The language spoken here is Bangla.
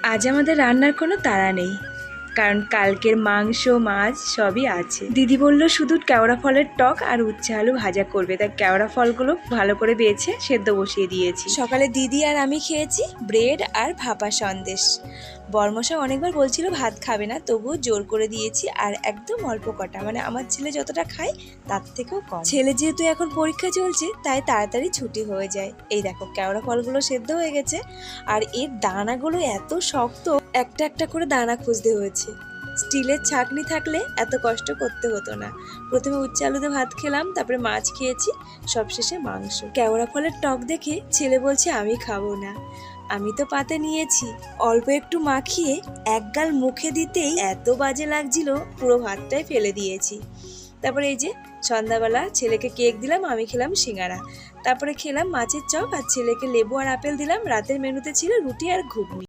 আজ আমাদের রান্নার কোনো তাড়া নেই, কারণ কালকের মাংস মাছ সবই আছে। দিদি বলল শুধু কেওড়া ফলের টক আর উচ্ছে আলু ভাজা করবে, তাই কেওড়া ফলগুলো ভালো করে বেছে সেদ্ধ বসিয়ে দিয়েছি। সকালে দিদি আর আমি খেয়েছি ব্রেড আর ভাপা সন্দেশ। বর্মশা অনেকবার বলছিল ভাত খাবে না, তবুও জোর করে দিয়েছি, আর একদম অল্প কটা, মানে আমার ছেলে যতটা খায় তার থেকেও কম। ছেলে যেহেতু এখন পরীক্ষা চলছে তাই তাড়াতাড়ি ছুটি হয়ে যায়। এই দেখো কেওড়া ফলগুলো সেদ্ধ হয়ে গেছে, আর এর দানাগুলো এত শক্ত, একটা একটা করে দানা খুঁজতে হয়েছে। স্টিলের ছাঁকনি থাকলে এত কষ্ট করতে হতো না। প্রথমে উচ্ছে আলুতে ভাত খেলাম, তারপরে মাছ খেয়েছি, সবশেষে মাংস। কেওড়া ফলের টক দেখে ছেলে বলছে আমি খাবো না। আমি তো পাতে নিয়েছি, অল্প একটু মাখিয়ে এক গাল মুখে দিতেই এত বাজে লাগছিল, পুরো ভাতটাই ফেলে দিয়েছি। তারপরে এই যে সন্ধ্যাবেলা ছেলেকে কেক দিলাম, আমি খেলাম সিঙ্গারা, তারপরে খেলাম মাছের চপ, আর ছেলেকে লেবু আর আপেল দিলাম। রাতের মেনুতে ছিল রুটি আর ঘুগনি।